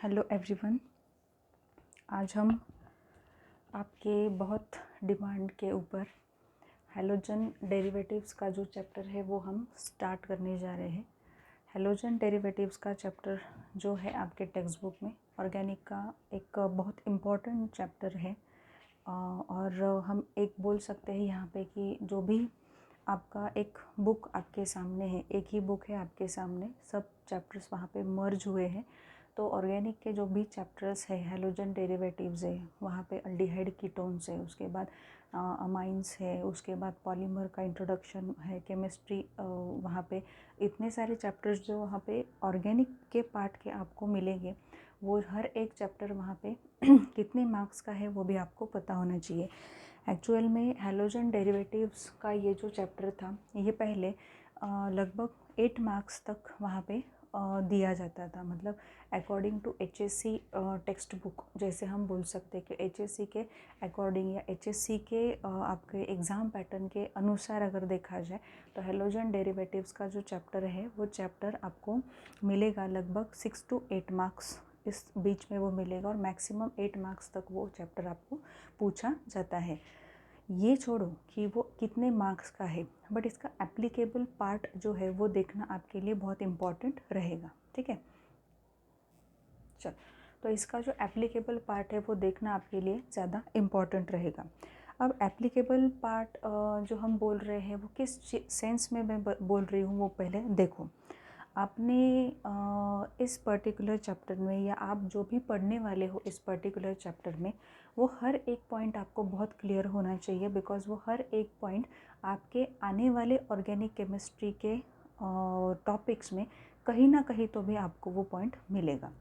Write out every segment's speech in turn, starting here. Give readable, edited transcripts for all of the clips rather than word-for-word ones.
Hello everyone. आज हम आपके बहुत डिमांड के ऊपर हैलोजन डेरिवेटिव्स का जो चैप्टर है वो हम स्टार्ट करने जा रहे हैं। हैलोजन डेरिवेटिव्स का चैप्टर जो है आपके टेक्स्ट बुक में ऑर्गेनिक का एक बहुत इम्पॉर्टेंट चैप्टर है। और हम एक बोल सकते हैं यहाँ पे कि जो भी आपका एक बुक आपके सामने है, एक ही बुक है आपके सामने, सब चैप्टर्स वहाँ पे मर्ज हुए हैं। तो ऑर्गेनिक के जो भी चैप्टर्स है, हैलोजन डेरिवेटिव्स है, वहाँ पे अल्डिहाइड कीटोन्स है, उसके बाद अमाइंस है, उसके बाद पॉलीमर का इंट्रोडक्शन है, केमिस्ट्री, वहाँ पे इतने सारे चैप्टर्स जो वहाँ पे ऑर्गेनिक के पार्ट के आपको मिलेंगे। वो हर एक चैप्टर वहाँ पे कितने मार्क्स का है वो भी आपको पता होना चाहिए। एक्चुअल में हैलोजन डेरिवेटिव्स का ये जो चैप्टर था ये पहले लगभग 8 मार्क्स तक वहाँ पे दिया जाता था। मतलब according to HSC text book, जैसे हम बोल सकते हैं कि HSC के अकॉर्डिंग या HSC के आपके एग्ज़ाम पैटर्न के अनुसार अगर देखा जाए तो हैलोजन डेरिवेटिव्स का जो चैप्टर है वो चैप्टर आपको मिलेगा लगभग 6 to 8 मार्क्स, इस बीच में वो मिलेगा और मैक्सिमम 8 मार्क्स तक वो चैप्टर आपको पूछा जाता है। ये छोड़ो कि वो कितने मार्क्स का है, बट इसका एप्लीकेबल पार्ट जो है वो देखना आपके लिए बहुत इम्पॉर्टेंट रहेगा। ठीक है, चल, तो इसका जो एप्लीकेबल पार्ट है वो देखना आपके लिए ज़्यादा इम्पॉर्टेंट रहेगा। अब एप्लीकेबल पार्ट जो हम बोल रहे हैं वो किस सेंस में मैं बोल रही हूँ वो पहले देखो। आपने इस पर्टिकुलर चैप्टर में या आप जो भी पढ़ने वाले हो इस पर्टिकुलर चैप्टर में, वो हर एक पॉइंट आपको बहुत क्लियर होना चाहिए, बिकॉज़ वो हर एक पॉइंट आपके आने वाले ऑर्गेनिक केमिस्ट्री के टॉपिक्स में कहीं ना कहीं तो भी आपको वो पॉइंट मिलेगा।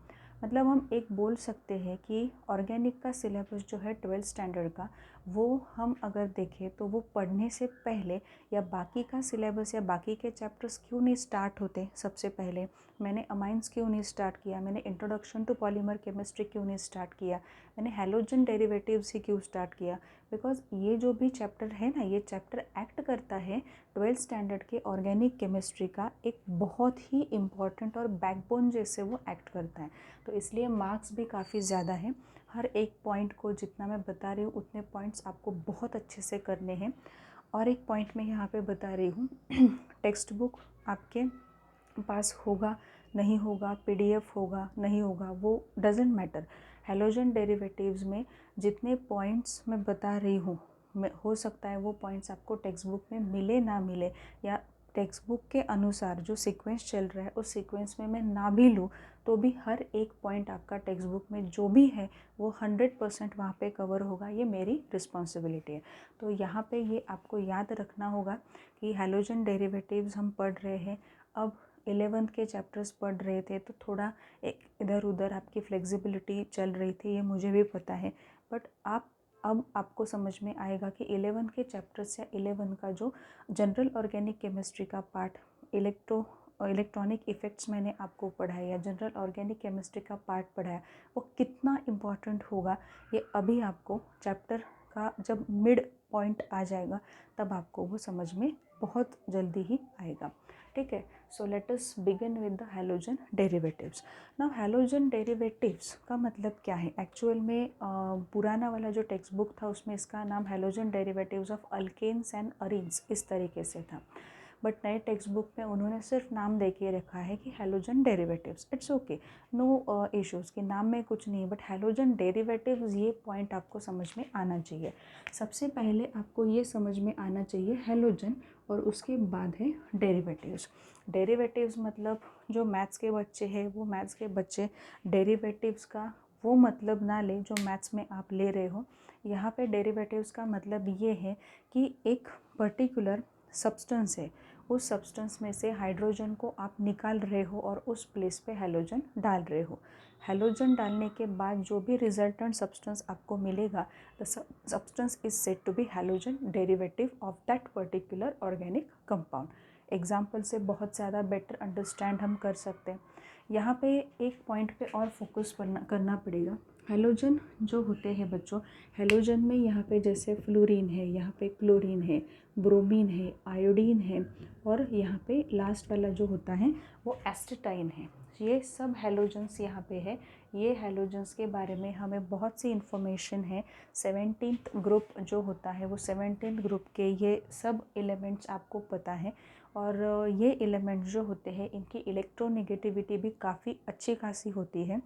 मतलब हम एक बोल सकते हैं कि ऑर्गेनिक का सिलेबस जो है 12th स्टैंडर्ड का, वो हम अगर देखें तो वो पढ़ने से पहले या बाकी का सिलेबस या बाकी के चैप्टर्स क्यों नहीं स्टार्ट होते। सबसे पहले मैंने अमाइंस क्यों नहीं स्टार्ट किया, मैंने इंट्रोडक्शन टू पॉलीमर केमिस्ट्री क्यों नहीं स्टार्ट किया, मैंने हैलोजन डेरिवेटिव्स ही क्यों स्टार्ट किया, बिकॉज ये जो भी चैप्टर है ना, ये चैप्टर एक्ट करता है 12th स्टैंडर्ड के ऑर्गेनिक केमिस्ट्री का एक बहुत ही इम्पॉर्टेंट और बैकबोन जैसे वो एक्ट करता है। तो इसलिए मार्क्स भी काफ़ी ज़्यादा है। हर एक पॉइंट को जितना मैं बता रही हूँ उतने पॉइंट्स आपको बहुत अच्छे से करने हैं। और एक पॉइंट मैं यहाँ पे बता रही हूँ, टेक्स्ट बुक आपके पास होगा नहीं होगा, PDF होगा नहीं होगा, वो डजेंट मैटर। हैलोजन डेरिवेटिव्स में जितने पॉइंट्स मैं बता रही हूँ, हो सकता है वो पॉइंट्स आपको टेक्स्ट बुक में मिले ना मिले, या टेक्स्ट बुक के अनुसार जो सीक्वेंस चल रहा है उस सीक्वेंस में मैं ना भी लूँ तो भी हर एक पॉइंट आपका टेक्स्ट बुक में जो भी है वो 100% वहाँ पे कवर होगा। ये मेरी रिस्पॉन्सिबिलिटी है। तो यहाँ पे ये आपको याद रखना होगा कि हैलोजन डेरिवेटिव्स हम पढ़ रहे हैं। अब 11th के चैप्टर्स पढ़ रहे थे तो थोड़ा एक इधर उधर आपकी फ्लेक्सिबिलिटी चल रही थी, ये मुझे भी पता है। बट अब आपको समझ में आएगा कि 11 के चैप्टर्स या 11 का जो जनरल ऑर्गेनिक केमिस्ट्री का पार्ट इलेक्ट्रॉनिक इफ़ेक्ट्स मैंने आपको पढ़ाया या जनरल ऑर्गेनिक केमिस्ट्री का पार्ट पढ़ाया वो कितना इम्पॉर्टेंट होगा। ये अभी आपको चैप्टर का जब मिड पॉइंट आ जाएगा तब आपको वो समझ में बहुत जल्दी ही आएगा। ठीक है, so let us begin with the halogen derivatives. Now halogen derivatives का मतलब क्या है। एक्चुअल में पुराना वाला जो टेक्स्ट बुक था उसमें इसका नाम halogen derivatives of alkanes and arenes इस तरीके से था, बट नए टेक्स्ट बुक में उन्होंने सिर्फ नाम दे के रखा है कि halogen derivatives. It's okay, no issues कि नाम में कुछ नहीं, बट हैलोजन डेरिवेटिव्स ये पॉइंट आपको समझ में आना चाहिए। सबसे पहले आपको ये समझ में आना चाहिए हैलोजन, और उसके बाद है डेरिवेटिव्स। डेरिवेटिव्स मतलब जो मैथ्स के बच्चे हैं वो मैथ्स के बच्चे डेरिवेटिव्स का वो मतलब ना ले जो मैथ्स में आप ले रहे हो। यहाँ पे डेरिवेटिव्स का मतलब ये है कि एक पर्टिकुलर सब्सटेंस है, उस सब्सटेंस में से हाइड्रोजन को आप निकाल रहे हो और उस प्लेस पे हैलोजन डाल रहे हो। हैलोजन डालने के बाद जो भी रिजल्टेंट सब्सटेंस आपको मिलेगा, the substance is said to be halogen derivative of that particular organic compound. Example से बहुत ज़्यादा बेटर अंडरस्टैंड हम कर सकते हैं। यहाँ पे एक पॉइंट पे और फोकस करना पड़ेगा। हैलोजन जो होते हैं बच्चों, हैलोजन में यहाँ पे जैसे फ्लोरीन है, यहाँ पे क्लोरीन है, ब्रोमीन है, आयोडीन है, और यहाँ पे लास्ट वाला जो होता है वो एस्टेटाइन है। ये सब हैलोजन्स यहाँ पे है। ये हैलोजन्स के बारे में हमें बहुत सी इन्फॉर्मेशन है। 17th ग्रुप जो होता है वो 17th ग्रुप के ये सब एलिमेंट्स आपको पता है। और ये एलिमेंट्स जो होते हैं इनकी इलेक्ट्रोनेगेटिविटी भी काफ़ी अच्छी खासी होती है।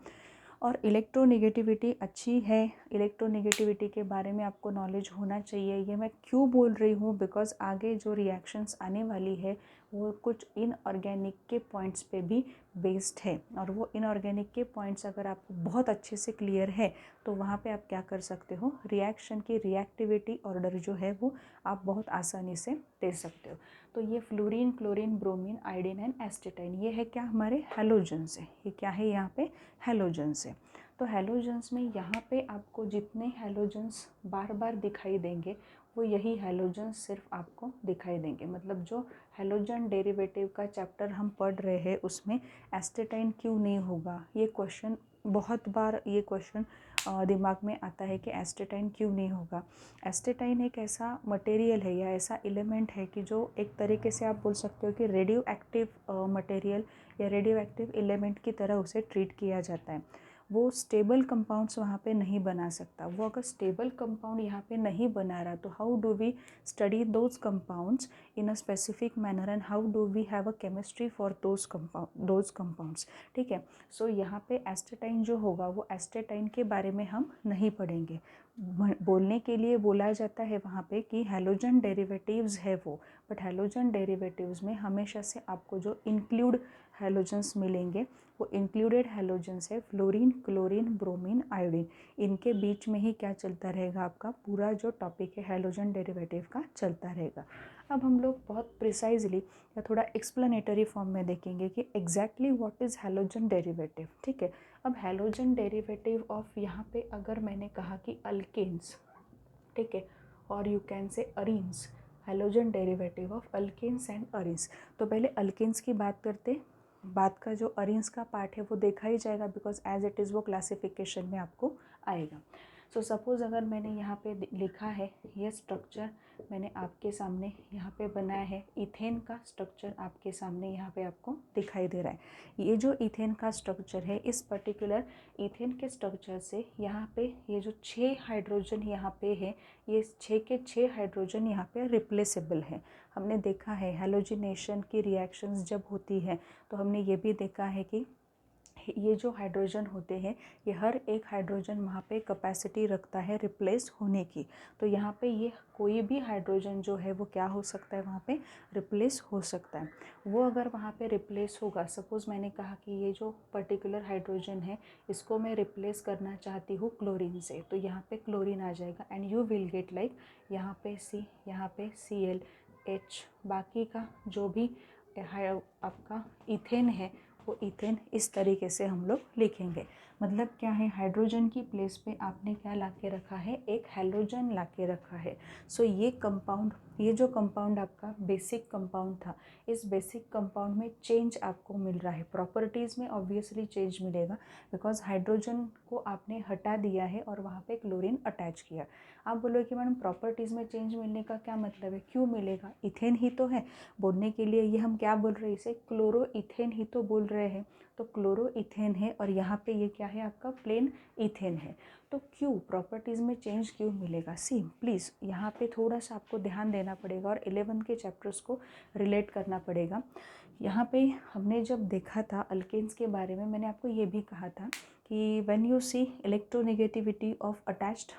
और इलेक्ट्रोनेगेटिविटी अच्छी है, इलेक्ट्रोनेगेटिविटी के बारे में आपको नॉलेज होना चाहिए। ये मैं क्यों बोल रही हूँ, बिकॉज़ आगे जो रिएक्शंस आने वाली है वो कुछ इनऑर्गेनिक के पॉइंट्स पे भी बेस्ड है। और वो इनऑर्गेनिक के पॉइंट्स अगर आपको बहुत अच्छे से क्लियर है तो वहाँ पे आप क्या कर सकते हो, रिएक्शन की रिएक्टिविटी ऑर्डर जो है वो आप बहुत आसानी से दे सकते हो। तो ये fluorine, chlorine, bromine, iodine and astatine, ये है क्या, हमारे हैलोजन्स है। ये क्या है, यहाँ पे हैलोजन्स है। तो हैलोजन्स में यहाँ पे आपको जितने हैलोजन्स बार बार दिखाई देंगे वो यही हैलोजन्स सिर्फ आपको दिखाई देंगे। मतलब जो हैलोजन डेरिवेटिव का चैप्टर हम पढ़ रहे हैं उसमें एस्टेटाइन क्यों नहीं होगा, ये क्वेश्चन बहुत बार ये क्वेश्चन दिमाग में आता है कि एस्टेटाइन क्यों नहीं होगा। एस्टेटाइन एक ऐसा मटेरियल है या ऐसा एलिमेंट है कि जो एक तरीके से आप बोल सकते हो कि रेडियो एक्टिव मटेरियल या रेडियो एक्टिव एलिमेंट की तरह उसे ट्रीट किया जाता है। वो स्टेबल कंपाउंड्स वहाँ पे नहीं बना सकता। वो अगर स्टेबल कंपाउंड यहाँ पे नहीं बना रहा तो how do we study those compounds in a specific manner and how do we have a chemistry for those compounds. ठीक है। सो यहाँ पे एस्टेटाइन जो होगा वो एस्टेटाइन के बारे में हम नहीं पढ़ेंगे। बोलने के लिए बोला जाता है वहाँ पे कि हैलोजन डेरिवेटिव्स है वो, बट हैलोजन डेरिवेटिव्स में हमेशा से आपको जो इंक्लूड हैलोजन्स मिलेंगे वो इंक्लूडेड हैलोजन्स है फ्लोरीन, क्लोरीन, ब्रोमीन, आयोडीन। इनके बीच में ही क्या चलता रहेगा, आपका पूरा जो टॉपिक है हैलोजन डेरिवेटिव का चलता रहेगा। अब हम लोग बहुत प्रिसाइजली या थोड़ा एक्सप्लेनेटरी फॉर्म में देखेंगे कि exactly what is halogen derivative. ठीक है। अब हैलोजन डेरिवेटिव ऑफ यहाँ पे अगर मैंने कहा कि अल्केन्स, ठीक है, और you can say arenes, halogen derivative of alkanes and arenes. तो पहले अल्केन्स की बात करते, बात का जो अरीन्स का पार्ट है वो देखा ही जाएगा बिकॉज एज इट इज़ वो क्लासिफिकेशन में आपको आएगा। सो सपोज़ अगर मैंने यहाँ पे लिखा है ये स्ट्रक्चर मैंने आपके सामने यहाँ पे बनाया है, इथेन का स्ट्रक्चर आपके सामने यहाँ पे आपको दिखाई दे रहा है। ये जो इथेन का स्ट्रक्चर है, इस पर्टिकुलर इथेन के स्ट्रक्चर से यहाँ पे ये जो 6 हाइड्रोजन यहाँ पे है, ये 6 के 6 हाइड्रोजन यहाँ पे रिप्लेसेबल है। हमने देखा है हैलोजिनेशन की रिएक्शंस जब होती है तो हमने ये भी देखा है कि ये जो हाइड्रोजन होते हैं ये हर एक हाइड्रोजन वहाँ पे कैपेसिटी रखता है रिप्लेस होने की। तो यहाँ पे ये कोई भी हाइड्रोजन जो है वो क्या हो सकता है, वहाँ पे रिप्लेस हो सकता है। वो अगर वहाँ पे रिप्लेस होगा, सपोज़ मैंने कहा कि ये जो पर्टिकुलर हाइड्रोजन है इसको मैं रिप्लेस करना चाहती हूँ क्लोरीन से, तो यहाँ पे क्लोरीन आ जाएगा and you will get like यहाँ पे C, यहाँ पे Cl, H, बाकी का जो भी आपका इथेन है वो इथेन इस तरीके से हम लोग लिखेंगे। मतलब क्या है, हाइड्रोजन की प्लेस पे आपने क्या ला के रखा है, एक हैलोजन ला के रखा है। सो ये कंपाउंड, ये जो कंपाउंड आपका बेसिक कंपाउंड था, इस बेसिक कंपाउंड में चेंज आपको मिल रहा है। प्रॉपर्टीज़ में ऑब्वियसली चेंज मिलेगा बिकॉज हाइड्रोजन को आपने हटा दिया है और वहाँ पे क्लोरीन अटैच किया। आप बोलोगे कि मैडम प्रॉपर्टीज़ में चेंज मिलने का क्या मतलब है, क्यों मिलेगा, इथेन ही तो है। बोलने के लिए ये हम क्या बोल रहे हैं, इसे क्लोरो इथेन ही तो बोल रहे हैं। तो क्लोरो इथेन है और यहाँ पे ये क्या है, आपका प्लेन इथेन है। तो क्यों प्रॉपर्टीज़ में चेंज क्यों मिलेगा, सी प्लीज़ यहाँ पे थोड़ा सा आपको ध्यान देना पड़ेगा और 11 के चैप्टर्स को रिलेट करना पड़ेगा। यहाँ पे हमने जब देखा था अल्केन्स के बारे में, मैंने आपको ये भी कहा था कि when you see electronegativity of attached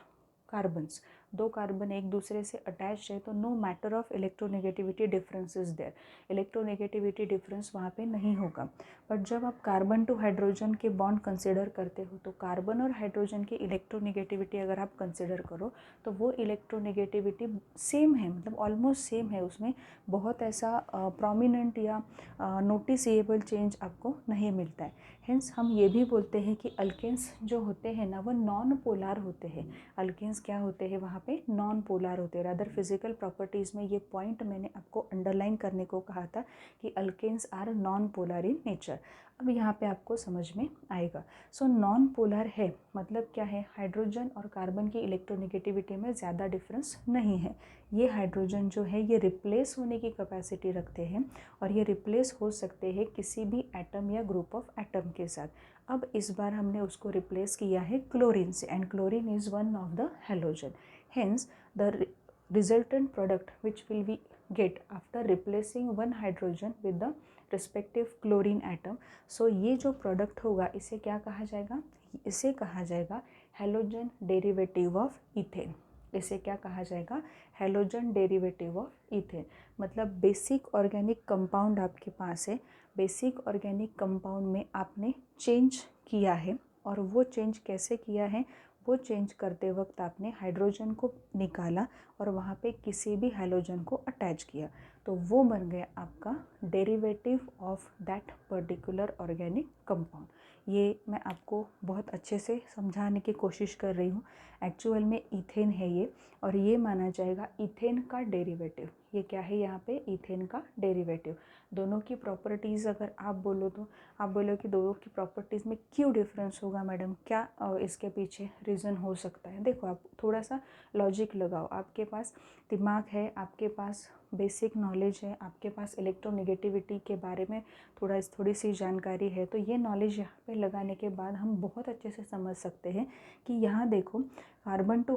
carbons, 2 carbon एक दूसरे से अटैच है तो no matter of electronegativity difference is there, electronegativity difference वहाँ पे नहीं होगा। बट जब आप कार्बन टू हाइड्रोजन के बॉन्ड कंसिडर करते हो तो कार्बन और हाइड्रोजन की इलेक्ट्रोनेगेटिविटी अगर आप कंसिडर करो तो वो इलेक्ट्रोनेगेटिविटी सेम है, मतलब ऑलमोस्ट सेम है। उसमें बहुत ऐसा प्रोमिनेंट या नोटिसेबल चेंज आपको नहीं मिलता है। हेंस हम ये भी बोलते हैं कि अल्केन्स जो होते हैं ना वो नॉन पोलार होते हैं। अल्केन्स क्या होते हैं, वहाँ वहाँ पे नॉन पोलर होते हैं। रादर फिजिकल प्रॉपर्टीज़ में ये पॉइंट मैंने आपको अंडरलाइन करने को कहा था कि alkanes are non polar in nature. अब यहाँ पे आपको समझ में आएगा। सो नॉन पोलर है मतलब क्या है, हाइड्रोजन और कार्बन की इलेक्ट्रोनेगेटिविटी में ज़्यादा डिफरेंस नहीं है। ये हाइड्रोजन जो है ये रिप्लेस होने की कैपेसिटी रखते हैं और ये रिप्लेस हो सकते हैं किसी भी एटम या ग्रुप ऑफ एटम के साथ। अब इस बार हमने उसको रिप्लेस किया है क्लोरीन से, and chlorine is one of the halogen. Hence the resultant product which will we get after replacing one hydrogen with the respective chlorine atom, so ये जो प्रोडक्ट होगा इसे क्या कहा जाएगा, इसे कहा जाएगा हैलोजन डेरिवेटिव ऑफ इथेन। इसे क्या कहा जाएगा, हैलोजन डेरिवेटिव ऑफ इथेन। मतलब बेसिक ऑर्गेनिक कंपाउंड आपके पास है, बेसिक ऑर्गेनिक कंपाउंड में आपने चेंज किया है, और वो चेंज कैसे किया है, वो चेंज करते वक्त आपने हाइड्रोजन को निकाला और वहाँ पे किसी भी हैलोजन को अटैच किया, तो वो बन गया आपका derivative of that particular organic compound. ये मैं आपको बहुत अच्छे से समझाने की कोशिश कर रही हूँ। एक्चुअल में इथेन है ये, और ये माना जाएगा इथेन का डेरिवेटिव। ये क्या है यहाँ पे, इथेन का डेरिवेटिव। दोनों की प्रॉपर्टीज़ अगर आप बोलो तो आप बोलो कि दोनों की प्रॉपर्टीज़ में क्यों डिफरेंस होगा मैडम, क्या इसके पीछे रीज़न हो सकता है। देखो आप थोड़ा सा लॉजिक लगाओ, आपके पास दिमाग है, आपके पास बेसिक नॉलेज है, आपके पास इलेक्ट्रोनेगेटिविटी के बारे में थोड़ी सी जानकारी है, तो ये नॉलेज यहाँ पे लगाने के बाद हम बहुत अच्छे से समझ सकते हैं कि यहाँ देखो कार्बन टू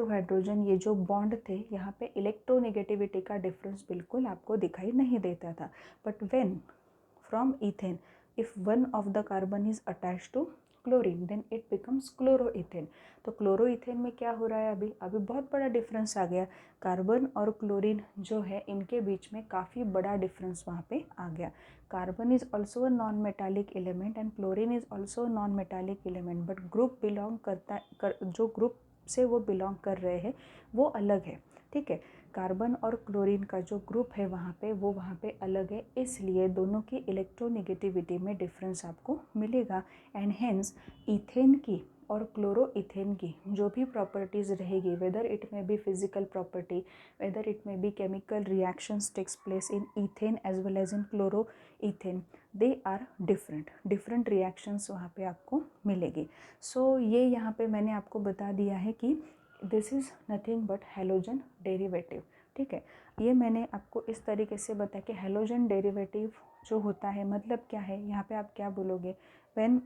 हाइड्रोजन ये जो बॉन्ड थे, यहाँ पे इलेक्ट्रोनेगेटिविटी का डिफरेंस बिल्कुल आपको दिखाई नहीं देता था। But when from ethane, if one of the carbon is attached to chlorine then it becomes chloroethane. तो क्लोरोइथेन में क्या हो रहा है, अभी बहुत बड़ा डिफरेंस आ गया। कार्बन और क्लोरीन जो है इनके बीच में काफ़ी बड़ा डिफरेंस वहाँ पे आ गया। Carbon is also a non metallic element and chlorine is also non metallic element, but group belong जो ग्रुप से वो बिलोंग कर रहे हैं वो अलग है। ठीक है, कार्बन और क्लोरीन का जो ग्रुप है वहाँ पे अलग है, इसलिए दोनों की इलेक्ट्रोनेगेटिविटी में डिफरेंस आपको मिलेगा। एंड हेंस इथेन की और क्लोरोइथेन की जो भी प्रॉपर्टीज़ रहेगी, whether it may be physical property, whether it may be chemical reactions takes place in ethane as well as in chloroethane, they are different reactions वहाँ पे आपको मिलेगी। सो ये यहाँ पे मैंने आपको बता दिया है कि this is nothing but halogen derivative. ठीक है, ये मैंने आपको इस तरीके से बताया कि हैलोजन डेरिवेटिव जो होता है मतलब क्या है। यहाँ पे आप क्या बोलोगे, when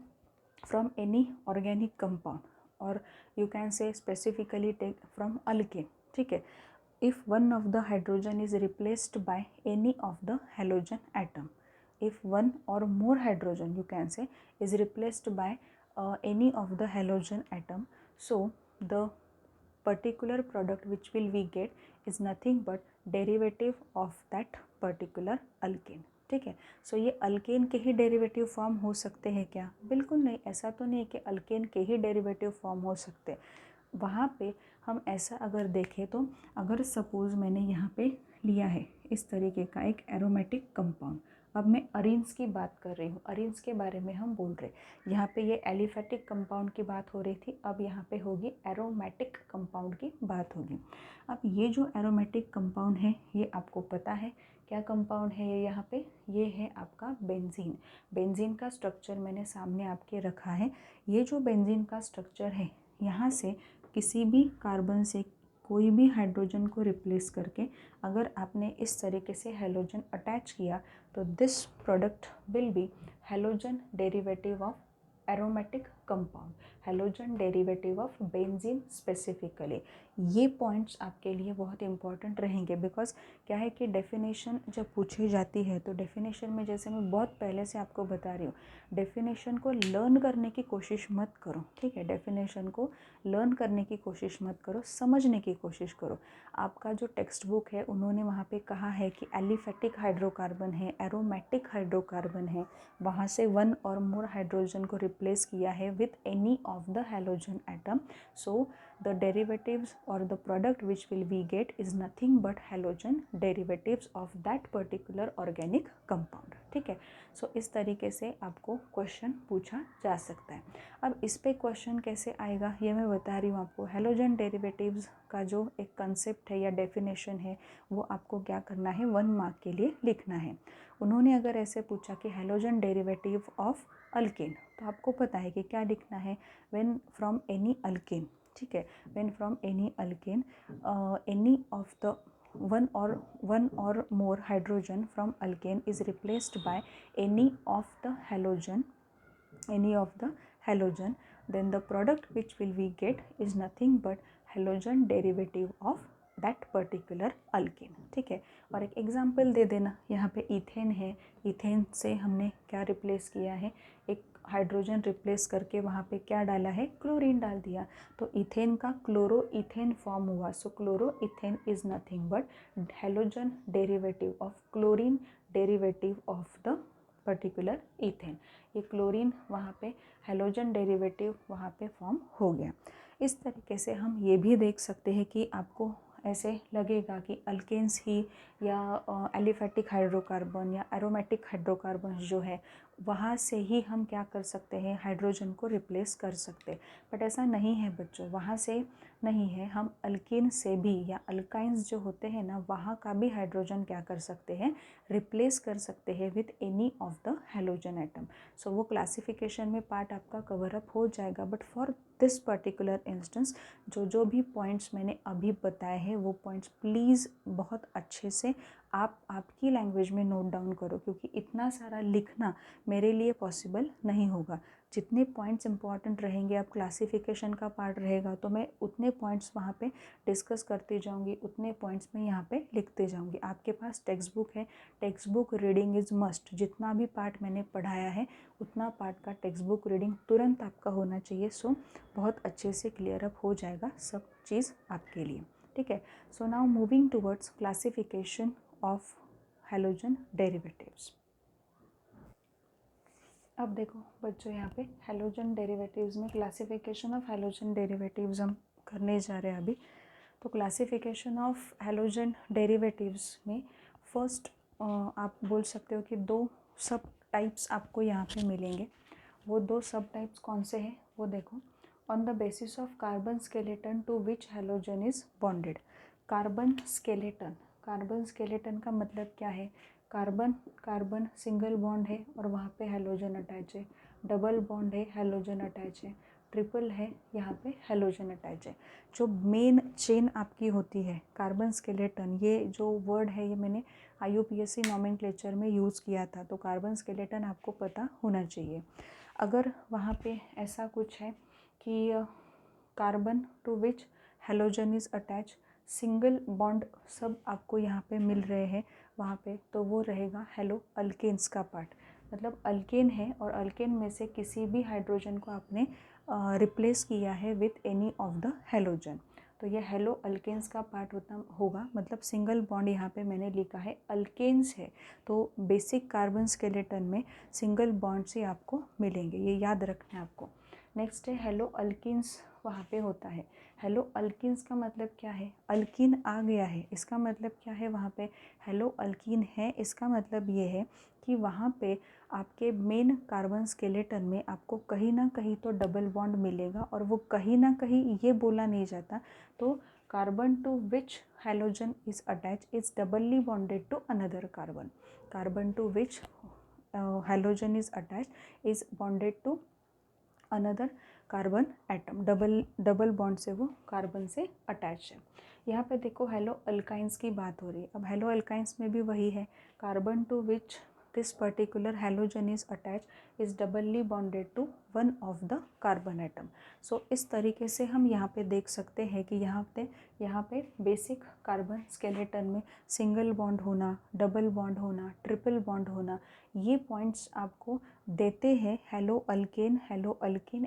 from any organic compound, और you can say specifically take from alkane. ठीक है, if one of the hydrogen is replaced by any of the halogen atom, if one or more hydrogen you can say is replaced by any of the halogen atom, so the particular product which will we get is nothing but derivative of that particular alkane। ठीक है, सो ये alkane के ही derivative form हो सकते हैं क्या, बिल्कुल नहीं। ऐसा तो नहीं कि अल्केन के ही डेरिवेटिव फॉर्म हो सकते। वहाँ पे हम ऐसा अगर देखें तो अगर सपोज़ मैंने यहाँ पे लिया है इस तरीके का एक एरोमेटिक कंपाउंड, अब मैं अरीन्स की बात कर रही हूँ, अरीन्स के बारे में हम बोल रहे, यहाँ पे ये एलिफेटिक कंपाउंड की बात हो रही थी, अब यहाँ पे होगी एरोमेटिक कंपाउंड की बात होगी। अब ये जो एरोमेटिक कंपाउंड है ये आपको पता है क्या कंपाउंड है ये, यहाँ पे ये है आपका बेंजीन। बेंजीन का स्ट्रक्चर मैंने सामने आपके रखा है। ये जो बेंजीन का स्ट्रक्चर है, यहाँ से किसी भी कार्बन से कोई भी हाइड्रोजन को रिप्लेस करके अगर आपने इस तरीके से हैलोजन अटैच किया तो this product will be halogen derivative of aromatic compound, halogen derivative of benzene specifically. ये पॉइंट्स आपके लिए बहुत इंपॉर्टेंट रहेंगे, बिकॉज क्या है कि डेफिनेशन जब पूछी जाती है तो डेफिनेशन में, जैसे मैं बहुत पहले से आपको बता रही हूँ, डेफिनेशन को लर्न करने की कोशिश मत करो। ठीक है, डेफिनेशन को लर्न करने की कोशिश मत करो, समझने की कोशिश करो। आपका जो टेक्स्ट बुक है उन्होंने वहाँ पे कहा है कि एलिफेटिक हाइड्रोकार्बन है, एरोमेटिक हाइड्रोकार्बन है, वहाँ से वन और मोर हाइड्रोजन को रिप्लेस किया है with any of the halogen atom, so the derivatives or the product which will we get is nothing but halogen derivatives of that particular organic compound. ठीक है, सो इस तरीके से आपको क्वेश्चन पूछा जा सकता है. अब इस पे क्वेश्चन कैसे आएगा ये मैं बता रही हूँ आपको. हेलोजन डेरिवेटिव्स का जो एक कंसेप्ट है या डेफिनेशन है वो आपको क्या करना है, 1 मार्क के लिए लिखना है. उन्होंने अगर ऐसे पूछा कि हेलोजन डेरिवेटिव ऑफ अल्केन, तो आपको पता है कि क्या लिखना है, व्हेन फ्रॉम एनी अल्केन. ठीक है, when from any alkane any of the one or more hydrogen from alkane is replaced by any of the halogen, then the product which will we get is nothing but halogen derivative of that particular alkane. ठीक है, और एक example दे देना. यहाँ पे ethane है, ethane से हमने क्या रिप्लेस किया है, एक हाइड्रोजन रिप्लेस करके वहाँ पे क्या डाला है, क्लोरीन डाल दिया. तो इथेन का क्लोरो इथेन फॉर्म हुआ. So chloro ethane is nothing but halogen derivative of chlorine derivative of the particular ethane. ये क्लोरीन वहाँ पे हेलोजन डेरिवेटिव वहाँ पे फॉर्म हो गया. इस तरीके से हम ये भी देख सकते हैं कि आपको ऐसे लगेगा कि अल्केन्स ही या एलिफेटिक हाइड्रोकार्बन या एरोमेटिक हाइड्रोकार्बन जो है वहाँ से ही हम क्या कर सकते हैं, हाइड्रोजन को रिप्लेस कर सकते. बट ऐसा नहीं है बच्चों, वहाँ से नहीं है. हम अल्केन से भी या अल्काइंस जो होते हैं ना वहाँ का भी हाइड्रोजन क्या कर सकते हैं, रिप्लेस कर सकते हैं with any of the halogen atom. So वो क्लासिफिकेशन में पार्ट आपका कवर अप हो जाएगा. But for this particular instance जो भी पॉइंट्स मैंने अभी बताए हैं वो पॉइंट्स प्लीज़ बहुत अच्छे से आप आपकी लैंग्वेज में नोट डाउन करो, क्योंकि इतना सारा लिखना मेरे लिए पॉसिबल नहीं होगा. जितने पॉइंट्स इंपॉर्टेंट रहेंगे, अब क्लासिफिकेशन का पार्ट रहेगा तो मैं उतने पॉइंट्स वहाँ पे डिस्कस करती जाऊँगी, उतने पॉइंट्स मैं यहाँ पे लिखते जाऊँगी. आपके पास टेक्स्ट बुक है, text book reading is must. जितना भी पार्ट मैंने पढ़ाया है उतना पार्ट का टेक्स्ट बुक रीडिंग तुरंत आपका होना चाहिए. सो बहुत अच्छे से क्लियर अप हो जाएगा सब चीज़ आपके लिए. ठीक है, so now moving towards classification of halogen derivatives. अब देखो बच्चों, यहाँ पे हेलोजन डेरिवेटिव्स में क्लासिफिकेशन ऑफ हेलोजन डेरिवेटिव्स हम करने जा रहे हैं अभी. तो क्लासिफिकेशन ऑफ हेलोजन डेरिवेटिव्स में फर्स्ट आप बोल सकते हो कि 2 सब टाइप्स आपको यहाँ पे मिलेंगे. वो 2 सब टाइप्स कौन से हैं वो देखो. On the basis of carbon skeleton to which halogen is bonded. Carbon skeleton का मतलब क्या है, कार्बन सिंगल बॉन्ड है और वहाँ पे हेलोजन अटैच है. डबल बॉन्ड है, हेलोजन अटैच है. ट्रिपल है, यहाँ पे हेलोजन अटैच है. जो मेन चेन आपकी होती है कार्बन स्केलेटन, ये जो वर्ड है ये मैंने IUPAC नॉमेनक्लेचर में यूज़ किया था. तो कार्बन स्केलेटन आपको पता होना चाहिए. अगर वहाँ पे ऐसा कुछ है कि carbon to which halogen is attach, single bond सब आपको यहाँ पे मिल रहे हैं वहाँ पे, तो वो रहेगा हेलो अल्केन्स का पार्ट. मतलब अल्केन है और अल्केन में से किसी भी हाइड्रोजन को आपने रिप्लेस किया है with any of the halogen, तो ये हेलो अल्केन्स का पार्ट होगा. मतलब सिंगल बॉन्ड यहाँ पे मैंने लिखा है अल्केन्स है, तो बेसिक कार्बन स्केलेटन में सिंगल बॉन्ड से आपको मिलेंगे, ये याद रखना है आपको. नेक्स्ट है हेलो अल्किन्स, वहाँ पे होता है. हेलो अल्किन्स का मतलब क्या है, अल्किन आ गया है, इसका मतलब क्या है, वहाँ पे हेलो अल्किन है, इसका मतलब ये है कि वहाँ पे आपके मेन कार्बन स्केलेटन में आपको कहीं ना कहीं तो डबल बॉन्ड मिलेगा, और वो कहीं ना कहीं ये बोला नहीं जाता. तो carbon to which halogen is attach is doubly bonded to another carbon. Carbon to which halogen is attach is bonded to another carbon atom. Double bond से वो कार्बन से अटैच है. यहाँ पे देखो हेलो अल्काइंस की बात हो रही है. अब हेलो अल्काइंस में भी वही है, carbon to which this particular halogen is attach is doubly bonded to one of the carbon atom. So इस तरीके से हम यहाँ पे देख सकते हैं कि यहाँ पे बेसिक कार्बन स्केलेटन में सिंगल बॉन्ड होना, डबल बॉन्ड होना, ट्रिपल बॉन्ड होना, ये पॉइंट्स आपको देते हैं hello alkane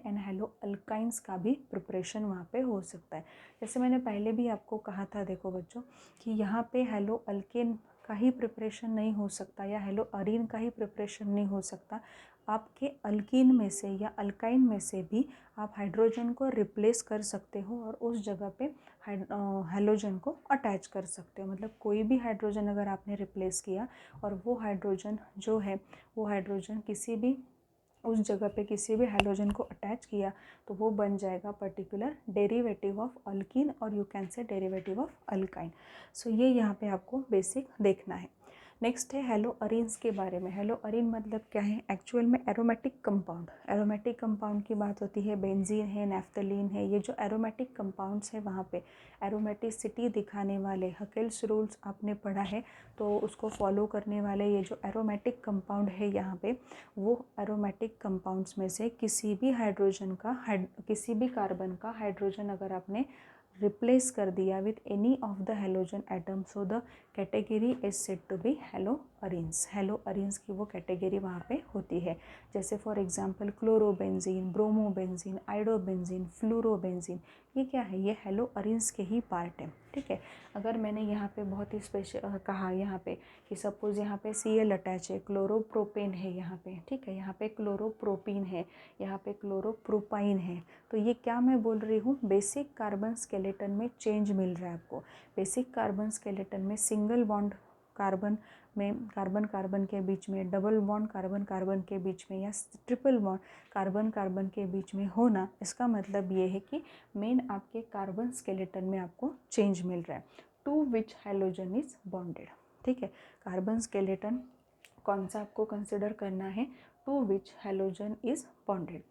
and hello alkynes का भी प्रिपरेशन वहाँ पे हो सकता है. जैसे मैंने पहले भी आपको कहा था देखो बच्चों कि यहाँ पे हेलो अल्केन का ही प्रिपरेशन नहीं हो सकता या हेलो अरीन का ही प्रिपरेशन नहीं हो सकता. आपके अल्कीन में से या अल्काइन में से भी आप हाइड्रोजन को रिप्लेस कर सकते हो और उस जगह पे हैलोजन को अटैच कर सकते हो। मतलब कोई भी हाइड्रोजन अगर आपने रिप्लेस किया और वो हाइड्रोजन जो है वो हाइड्रोजन किसी भी उस जगह पे किसी भी हाइड्रोजन को अटैच किया तो वो बन जाएगा पर्टिकुलर डेरिवेटिव ऑफ अल्कीन और you can say derivative of alkyne. So ये यहाँ पे आपको बेसिक देखना है। नेक्स्ट है हेलो अरीन्स के बारे में। हेलो अरीन मतलब क्या है? एक्चुअल में एरोमेटिक कंपाउंड, एरोमेटिक कंपाउंड की बात होती है। बेंजीन है, नैफ्थलीन है, ये जो एरोमेटिक कंपाउंड्स है वहाँ पे एरोमेटिसिटी दिखाने वाले हकेल्स रूल्स आपने पढ़ा है तो उसको फॉलो करने वाले ये जो एरोमेटिक कंपाउंड है यहाँ पे, वो एरोमेटिक कंपाउंड्स में से किसी भी हाइड्रोजन का किसी भी कार्बन का हाइड्रोजन अगर आपने रिप्लेस कर दिया with any of the halogen atom, so the category is said to be halo arenes. Halo arenes की वो कैटेगरी वहाँ पे होती है। जैसे for example chlorobenzene, bromobenzene, iodobenzene, fluorobenzene, ये क्या है? ये हेलो अरीन्स के ही पार्ट है। ठीक है। अगर मैंने यहाँ पे बहुत ही स्पेशल कहा यहाँ पे कि सपोज़ यहाँ पे Cl अटैच है, क्लोरोप्रोपेन है यहाँ पे, ठीक है, यहाँ पे क्लोरोप्रोपीन है, यहाँ पे क्लोरोप्रोपाइन है, तो ये क्या मैं बोल रही हूँ? बेसिक कार्बन स्केलेटन में चेंज मिल रहा है आपको। बेसिक कार्बन स्केलेटन में सिंगल बॉन्ड कार्बन में कार्बन कार्बन के बीच में, डबल बॉन्ड कार्बन कार्बन के बीच में, या ट्रिपल बॉन्ड कार्बन कार्बन के बीच में होना, इसका मतलब ये है कि मेन आपके कार्बन स्केलेटन में आपको चेंज मिल रहा है। To which halogen is bonded. ठीक है, कार्बन स्केलेटन कौन सा आपको कंसिडर करना है? To which halogen is bonded.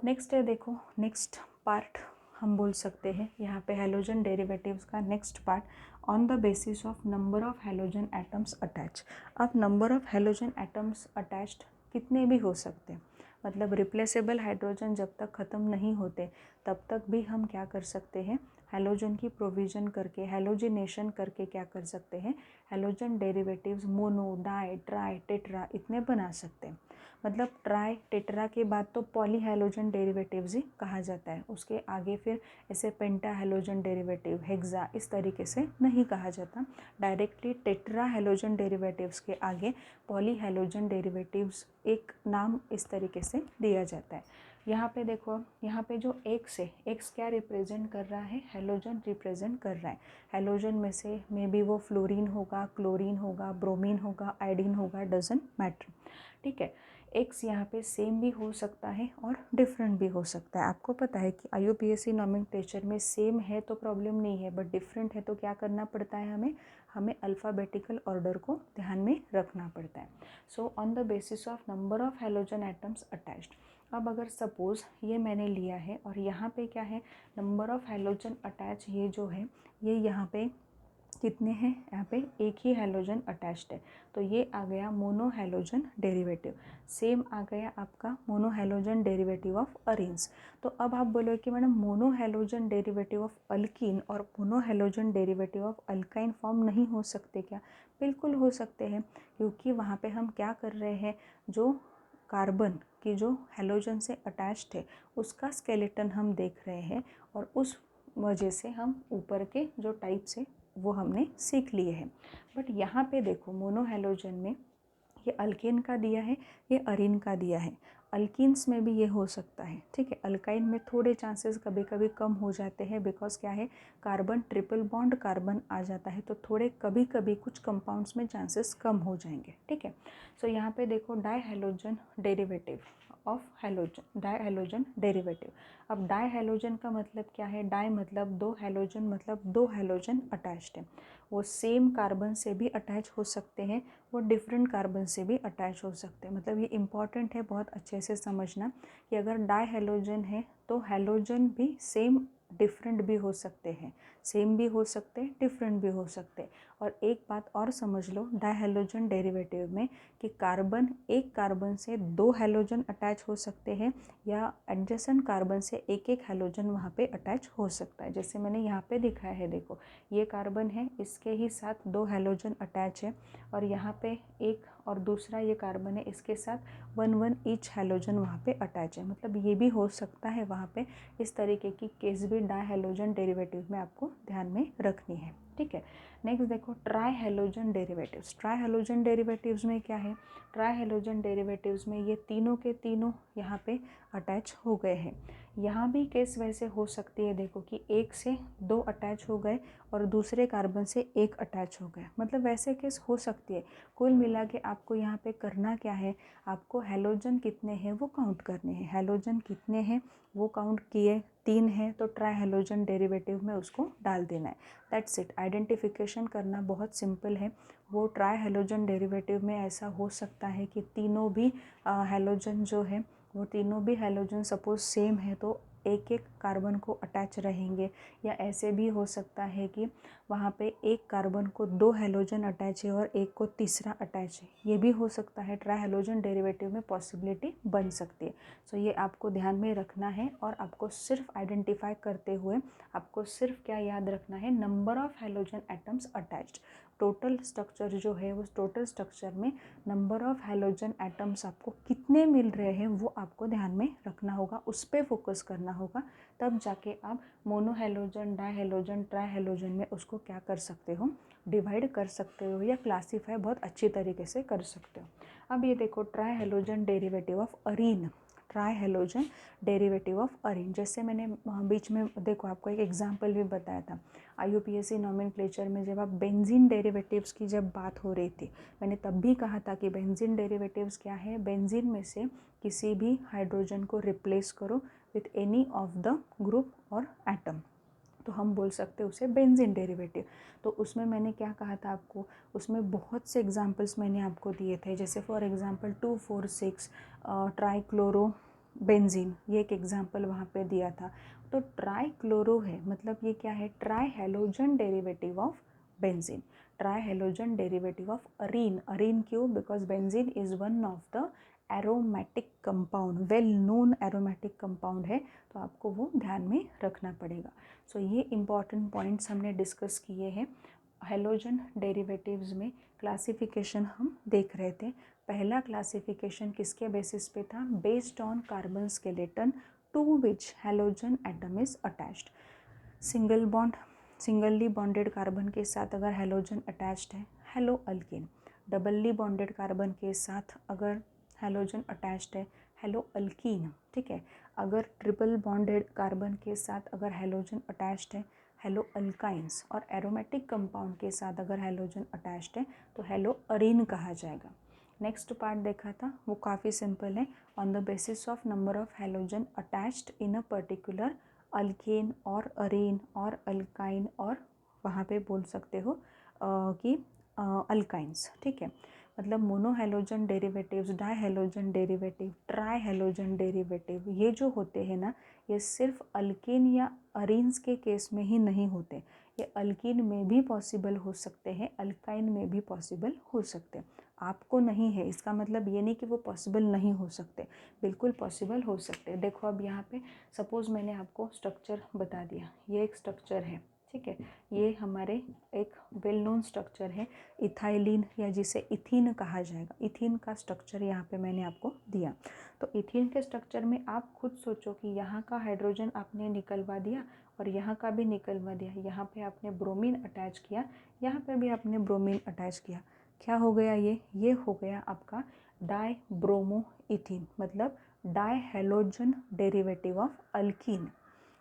Next है, देखो नेक्स्ट पार्ट हम बोल सकते हैं यहाँ पे हैलोजन डेरिवेटिव्स का next part, on the basis of number of halogen atoms attach. अब number of halogen atoms attached कितने भी हो सकते हैं, मतलब रिप्लेसेबल हाइड्रोजन जब तक ख़त्म नहीं होते तब तक भी हम क्या कर सकते हैं? हैलोजन की प्रोविज़न करके, हैलोजिनेशन करके क्या कर सकते हैं? Halogen derivatives mono, di, tri, tetra इतने बना सकते हैं। मतलब ट्राई टेट्रा के बाद तो पॉली हैलोजन डेरिवेटिव्स ही कहा जाता है, उसके आगे फिर ऐसे पेंटा हैलोजन डेरिवेटिव, हेक्सा, इस तरीके से नहीं कहा जाता। डायरेक्टली टेट्रा हैलोजन डेरिवेटिव्स के आगे पॉली हैलोजन डेरिवेटिव्स एक नाम इस तरीके से दिया जाता है। यहाँ पे देखो, यहाँ पे जो एक्स है, एक्स क्या रिप्रेजेंट कर रहा है? हैलोजन रिप्रेजेंट कर रहा है। हैलोजन में से मे बी वो फ्लोरीन होगा, क्लोरीन होगा, ब्रोमीन होगा, आयोडीन होगा, डजंट मैटर। ठीक है, एक्स यहाँ पे सेम भी हो सकता है और डिफरेंट भी हो सकता है। आपको पता है कि IUPAC नोमेनक्लेचर में सेम है तो प्रॉब्लम नहीं है, बट डिफरेंट है तो क्या करना पड़ता है? हमें अल्फ़ाबेटिकल ऑर्डर को ध्यान में रखना पड़ता है। So on the basis of number of halogen atoms attached. अब अगर सपोज़ ये मैंने लिया है और यहाँ पे क्या है? नंबर ऑफ हैलोजन अटैच, ये जो है ये यहाँ पे कितने हैं? यहाँ पे एक ही हैलोजन अटैच्ड है, तो ये आ गया मोनो हैलोजन डेरिवेटिव। सेम आ गया आपका mono halogen derivative of arenes. तो अब आप बोलो कि madam mono halogen derivative of alkene और mono halogen derivative of alkyne form नहीं हो सकते क्या? बिल्कुल हो सकते हैं, क्योंकि वहाँ पे हम क्या कर रहे हैं? जो कार्बन की जो हैलोजन से अटैच्ड है उसका स्केलेटन हम देख रहे हैं और उस वजह से हम ऊपर के जो टाइप्स है वो हमने सीख लिए हैं। बट यहाँ पे देखो मोनो हैलोजन में ये अल्केन का दिया है, ये अरीन का दिया है। अल्कीन्स में भी ये हो सकता है, ठीक है। अल्काइन में थोड़े चांसेस कभी कभी कम हो जाते हैं, बिकॉज क्या है, कार्बन ट्रिपल बॉन्ड कार्बन आ जाता है, तो थोड़े कभी कभी कुछ कंपाउंड्स में चांसेस कम हो जाएंगे, ठीक है। सो यहाँ पे देखो di halogen derivative of halogen, di halogen derivative. अब डाई हैलोजन का मतलब क्या है? डाई मतलब दो, हैलोजन मतलब दो हैलोजन अटैच्ड है। वो सेम कार्बन से भी अटैच हो सकते हैं, वो डिफरेंट कार्बन से भी अटैच हो सकते हैं। मतलब ये इम्पॉर्टेंट है बहुत अच्छे से समझना कि अगर डाई हैलोजन है तो हैलोजन भी सेम डिफरेंट भी हो सकते हैं, सेम भी हो सकते हैं, डिफरेंट भी हो सकते हैं। और एक बात और समझ लो डाई हैलोजन डेरिवेटिव में कि कार्बन, एक कार्बन से दो हैलोजन अटैच हो सकते हैं या एडजेसेंट कार्बन से एक एक हैलोजन वहाँ पे अटैच हो सकता है। जैसे मैंने यहाँ पे दिखाया है, देखो ये कार्बन है, इसके ही साथ दो हैलोजन अटैच है, और यहाँ पे एक और दूसरा ये कार्बन है, इसके साथ वन वन ईच हैलोजन वहाँ पे अटैच है। मतलब ये भी हो सकता है वहाँ पे। इस तरीके की केस भी डाई हैलोजन डेरिवेटिव में आपको ध्यान में रखनी है, ठीक है। नेक्स्ट देखो try halogen derivatives. Try halogen derivatives में क्या है, ट्राई हेलोजन डेरिवेटिव्स में ये तीनों के तीनों यहाँ पे अटैच हो गए हैं। यहाँ भी केस वैसे हो सकती है, देखो कि एक से दो अटैच हो गए और दूसरे कार्बन से एक अटैच हो गया, मतलब वैसे केस हो सकती है। कुल मिला के आपको यहाँ पे करना क्या है, आपको हेलोजन कितने हैं वो काउंट करने हैं। हेलोजन कितने हैं वो काउंट किए, 3 है तो ट्राई हेलोजन डेरिवेटिव में उसको डाल देना है। That's it. आइडेंटिफिकेशन करना बहुत सिंपल है। वो ट्राई हेलोजन डेरिवेटिव में ऐसा हो सकता है कि तीनों भी हेलोजन जो है वो तीनों भी हेलोजन सपोज सेम है तो एक एक कार्बन को अटैच रहेंगे, या ऐसे भी हो सकता है कि वहाँ पे एक कार्बन को 2 हेलोजन अटैच है और एक को तीसरा अटैच है, ये भी हो सकता है। ट्राई हेलोजन डेरिवेटिव में पॉसिबिलिटी बन सकती है। सो ये आपको ध्यान में रखना है और आपको सिर्फ आइडेंटिफाई करते हुए आपको सिर्फ क्या याद रखना है, number of halogen atoms attached. Total structure जो है उस टोटल स्ट्रक्चर में नंबर ऑफ हेलोजन एटम्स आपको कितने मिल रहे हैं वो आपको ध्यान में रखना होगा, उस पर फोकस करना होगा। तब जाके आप mono halogen, die halogen, try halogen में उसको क्या कर सकते हो, डिवाइड कर सकते हो या क्लासीफाई बहुत अच्छी तरीके से कर सकते हो। अब ये देखो try halogen derivative of Areen, try halogen derivative of Areen. जैसे मैंने बीच में देखो आपको एक एग्जांपल भी बताया था, IUPAC नॉमेनक्लेचर में जब आप बेंजीन डेरिवेटिव्स की जब बात हो रही थी, मैंने तब भी कहा था कि बेंजीन डेरिवेटिव्स क्या है, बेंजीन में से किसी भी हाइड्रोजन को रिप्लेस करो with any of the group और एटम, तो हम बोल सकते हैं उसे बेंजीन डेरिवेटिव। तो उसमें मैंने क्या कहा था आपको, उसमें बहुत से एग्जांपल्स मैंने आपको दिए थे, जैसे फॉर एग्जांपल 2,4,6 ट्राईक्लोरो बेंजीन, ये एक एग्जांपल वहाँ पे दिया था। तो ट्राईक्लोरो है मतलब ये क्या है, tri halogen derivative of benzene, tri halogen derivative of arene. Arene क्यों, because benzene is one of the aromatic compound, well known aromatic compound है, तो आपको वो ध्यान में रखना पड़ेगा। सो ये इम्पॉर्टेंट पॉइंट्स हमने डिस्कस किए हैं। हेलोजन डेरिवेटिव्स में क्लासिफिकेशन हम देख रहे थे। पहला क्लासिफिकेशन किसके बेसिस पे था, based on carbon skeleton to which halogen atom is attached. Single bond, singly bonded carbon के साथ अगर हेलोजन अटैच्ड है, halo alkene. Doubly bonded carbon के साथ अगर हेलोजन अटैच्ड है, हेलो अल्कीन, ठीक है। अगर ट्रिपल बॉन्डेड कार्बन के साथ अगर हेलोजन अटैच्ड है, हेलो अल्काइंस। और एरोमेटिक कंपाउंड के साथ अगर हेलोजन अटैच्ड है तो हेलो अरीन कहा जाएगा। नेक्स्ट पार्ट देखा था वो काफ़ी सिंपल है, on the basis of number of halogen attached in a particular alkane और अरीन और अल्काइन, और वहाँ पे बोल सकते हो कि अल्काइंस, ठीक है। मतलब mono halogen derivatives, die halogen derivative, try halogen derivative, ये जो होते हैं ना, ये सिर्फ अल्कीन या अरीन्स के केस में ही नहीं होते, ये अल्कीन में भी पॉसिबल हो सकते हैं, अल्काइन में भी पॉसिबल हो सकते हैं। आपको नहीं है इसका मतलब ये नहीं कि वो पॉसिबल नहीं हो सकते, बिल्कुल पॉसिबल हो सकते हैं। देखो अब यहाँ पे सपोज़ मैंने आपको स्ट्रक्चर बता दिया, ये एक स्ट्रक्चर है, ठीक है, ये हमारे एक वेल नोन स्ट्रक्चर है इथाइलिन, या जिसे इथीन कहा जाएगा। इथीन का स्ट्रक्चर यहाँ पे मैंने आपको दिया। तो इथीन के स्ट्रक्चर में आप खुद सोचो कि यहाँ का हाइड्रोजन आपने निकलवा दिया और यहाँ का भी निकलवा दिया, यहाँ पे आपने ब्रोमीन अटैच किया, यहाँ पे भी आपने ब्रोमीन अटैच किया, क्या हो गया, ये हो गया आपका डाई ब्रोमो इथीन, मतलब die halogen derivative of alkyne,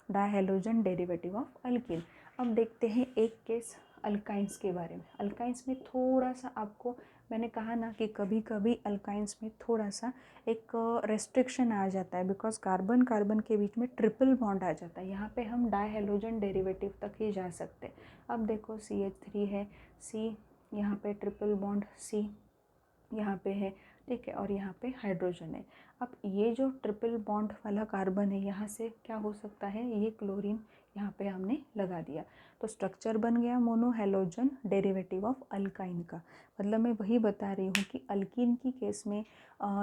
die halogen derivative of alkyne. अब देखते हैं एक केस अल्काइंस के बारे में। अल्काइंस में थोड़ा सा आपको मैंने कहा ना कि कभी कभी अल्काइंस में थोड़ा सा एक रेस्ट्रिक्शन आ जाता है, बिकॉज कार्बन कार्बन के बीच में ट्रिपल बॉन्ड आ जाता है, यहाँ पे हम डाई हेलोजन डेरिवेटिव तक ही जा सकते हैं। अब देखो CH3 है, C यहाँ पे ट्रिपल बॉन्ड C यहाँ पे है, ठीक है, और यहाँ पे हाइड्रोजन है। अब ये जो ट्रिपल बॉन्ड वाला कार्बन है, यहाँ से क्या हो सकता है, ये क्लोरीन यहाँ पे हमने लगा दिया, तो स्ट्रक्चर बन गया mono halogen derivative of alkyne का। मतलब मैं वही बता रही हूँ कि अल्कीन की केस में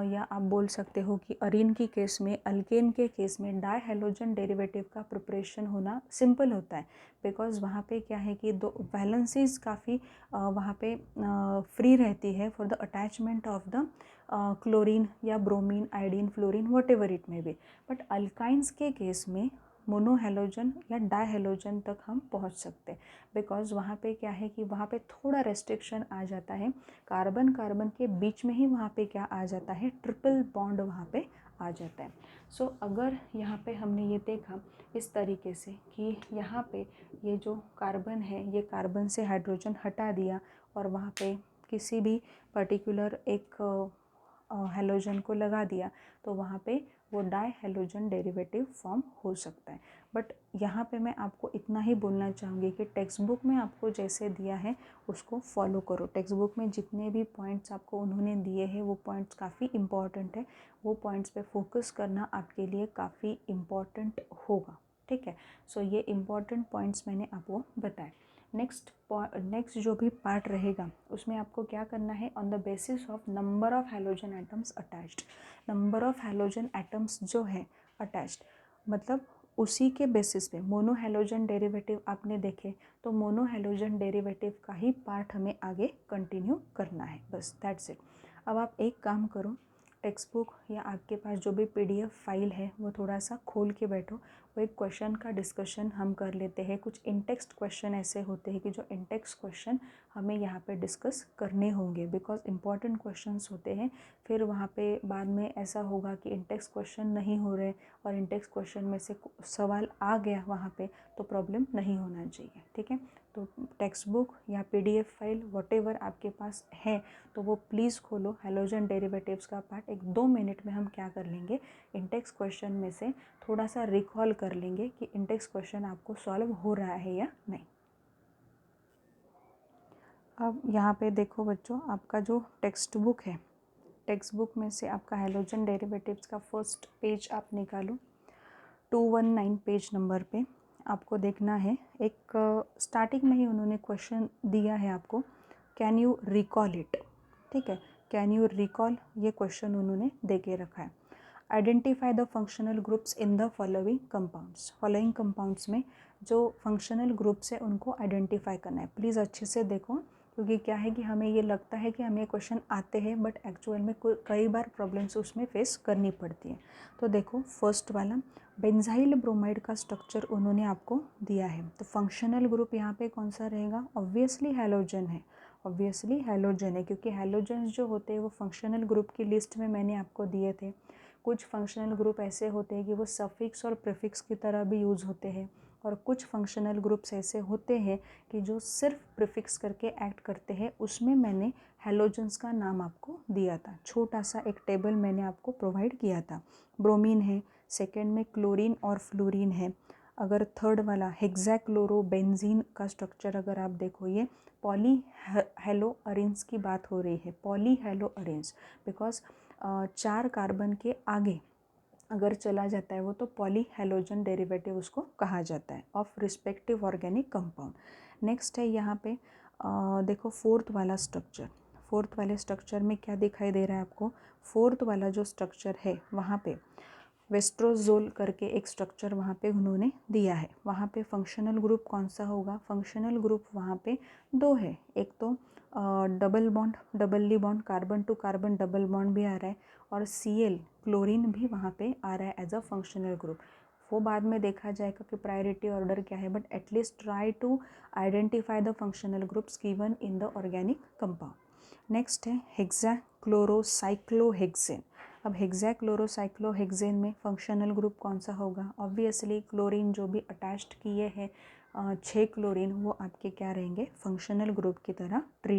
या आप बोल सकते हो कि अरीन की केस में, अल्केन के केस में डाई हेलोजन डेरिवेटिव का प्रिपरेशन होना सिंपल होता है, बिकॉज वहाँ पे क्या है कि दो वैलेंसीज काफ़ी वहाँ पे फ्री रहती है for the attachment of the chlorine या bromine, iodine, fluorine, whatever it may be. But alkynes के केस में मोनोहेलोजन या डायहेलोजन तक हम पहुंच सकते हैं, बिकॉज वहाँ पे क्या है कि वहाँ पे थोड़ा रेस्ट्रिक्शन आ जाता है, कार्बन कार्बन के बीच में ही वहाँ पे क्या आ जाता है, ट्रिपल बॉन्ड वहाँ पे आ जाता है। सो अगर यहाँ पे हमने ये देखा इस तरीके से कि यहाँ पे ये जो कार्बन है, ये कार्बन से हाइड्रोजन हटा दिया और वहाँ पे किसी भी पर्टिकुलर एक हेलोजन को लगा दिया, तो वहाँ पे वो डाई हेलोजन डेरिवेटिव फॉर्म हो सकता है। बट यहाँ पे मैं आपको इतना ही बोलना चाहूँगी कि टेक्स्ट बुक में आपको जैसे दिया है उसको फॉलो करो। टेक्स्ट बुक में जितने भी पॉइंट्स आपको उन्होंने दिए हैं वो पॉइंट्स काफ़ी इम्पॉर्टेंट है, वो पॉइंट्स पे फोकस करना आपके लिए काफ़ी इम्पॉर्टेंट होगा, ठीक है। सो ये इम्पॉर्टेंट पॉइंट्स मैंने आपको बताए। नेक्स्ट जो भी पार्ट रहेगा उसमें आपको क्या करना है, on the basis of number of halogen atoms attached, number of halogen atoms जो है अटैच्ड, मतलब उसी के बेसिस पे मोनो हैलोजन डेरिवेटिव आपने देखे तो मोनो हैलोजन डेरिवेटिव का ही पार्ट हमें आगे कंटिन्यू करना है, बस दैट्स इट। अब आप एक काम करो, टेक्स्ट बुक या आपके पास जो भी PDF फाइल है वो थोड़ा सा खोल के बैठो, वो एक क्वेश्चन का डिस्कशन हम कर लेते हैं। कुछ इंटेक्स्ट क्वेश्चन ऐसे होते हैं कि जो इंटेक्स्ट क्वेश्चन हमें यहाँ पे डिस्कस करने होंगे, बिकॉज इम्पॉर्टेंट क्वेश्चंस होते हैं। फिर वहाँ पे बाद में ऐसा होगा कि इंटेक्स्ट क्वेश्चन नहीं हो रहे और इंटेक्स्ट क्वेश्चन में से सवाल आ गया वहाँ पे, तो प्रॉब्लम नहीं होना चाहिए, ठीक है। तो टेक्स्ट बुक या PDF फाइल व्हाटएवर आपके पास है तो वो प्लीज़ खोलो। हैलोजन डेरिवेटिव्स का पार्ट एक 2 मिनट में हम क्या कर लेंगे, इंटेक्स्ट क्वेश्चन में से थोड़ा सा रिकॉल कर लेंगे कि इंटेक्स्ट क्वेश्चन आपको सॉल्व हो रहा है या नहीं। अब यहाँ पे देखो बच्चों, आपका जो टेक्स्ट बुक है, टेक्स्ट बुक में से आपका हैलोजन डेरिवेटिव्स का फर्स्ट पेज आप निकालो। 219 पेज नंबर पे आपको देखना है, एक स्टार्टिंग में ही उन्होंने क्वेश्चन दिया है आपको, कैन यू रिकॉल इट, ठीक है, कैन यू रिकॉल, ये क्वेश्चन उन्होंने दे के रखा है। Identify the functional groups in the following compounds, following compounds में जो फंक्शनल ग्रुप्स है उनको आइडेंटिफाई करना है। प्लीज़ अच्छे से देखो, क्योंकि क्या है कि हमें ये लगता है कि हमें क्वेश्चन आते हैं बट एक्चुअल में कई बार प्रॉब्लम्स उसमें फेस करनी पड़ती है। तो देखो फर्स्ट वाला बेंजाइल ब्रोमाइड का स्ट्रक्चर उन्होंने आपको दिया है, तो फंक्शनल ग्रुप यहाँ पे कौन सा रहेगा, ऑब्वियसली हैलोजन है, ऑब्वियसली हैलोजन है, क्योंकि हैलोजन्स जो होते हैं वो फंक्शनल ग्रुप की लिस्ट में मैंने आपको दिए थे। कुछ फंक्शनल ग्रुप ऐसे होते हैं कि वो सफिक्स और प्रीफिक्स की तरह भी यूज़ होते हैं, और कुछ फंक्शनल ग्रुप्स ऐसे होते हैं कि जो सिर्फ प्रीफिक्स करके एक्ट करते हैं। उसमें मैंने हैलोजन्स का नाम आपको दिया था, छोटा सा एक टेबल मैंने आपको प्रोवाइड किया था। ब्रोमीन है, सेकेंड में क्लोरीन और फ्लोरीन है। अगर थर्ड वाला हेक्साक्लोरोबेंजीन का स्ट्रक्चर अगर आप देखो, ये पॉली हेलो अरेंज की बात हो रही है, poly hello arrange, because 4 carbon के आगे अगर चला जाता है वो तो पॉली हैलोजन डेरिवेटिव उसको कहा जाता है of respective organic compound. Next है यहाँ पे देखो फोर्थ वाला स्ट्रक्चर, फोर्थ वाले स्ट्रक्चर में क्या दिखाई दे रहा है आपको, फोर्थ वाला जो स्ट्रक्चर है वहाँ पे वेस्ट्रोजोल करके एक स्ट्रक्चर वहाँ पे उन्होंने दिया है। वहाँ पे फंक्शनल ग्रुप कौन सा होगा, फंक्शनल ग्रुप वहाँ पे 2 है, एक तो double bond, doubly bond, carbon to carbon double bond भी आ रहा है, और Cl क्लोरीन भी वहाँ पे आ रहा है एज अ फंक्शनल ग्रुप। वो बाद में देखा जाएगा कि प्रायोरिटी ऑर्डर क्या है, but at least try to identify the functional groups given in the organic compound. Next है हेक्साक्लोरोसाइक्लोहेक्सेन। अब हेक्साक्लोरोसाइक्लोहेक्सेन में फंक्शनल ग्रुप कौन सा होगा, ऑब्वियसली क्लोरीन जो भी अटैच्ड किए हैं 6 क्लोरीन, वो आपके क्या रहेंगे, फंक्शनल ग्रुप की तरह ट्रीट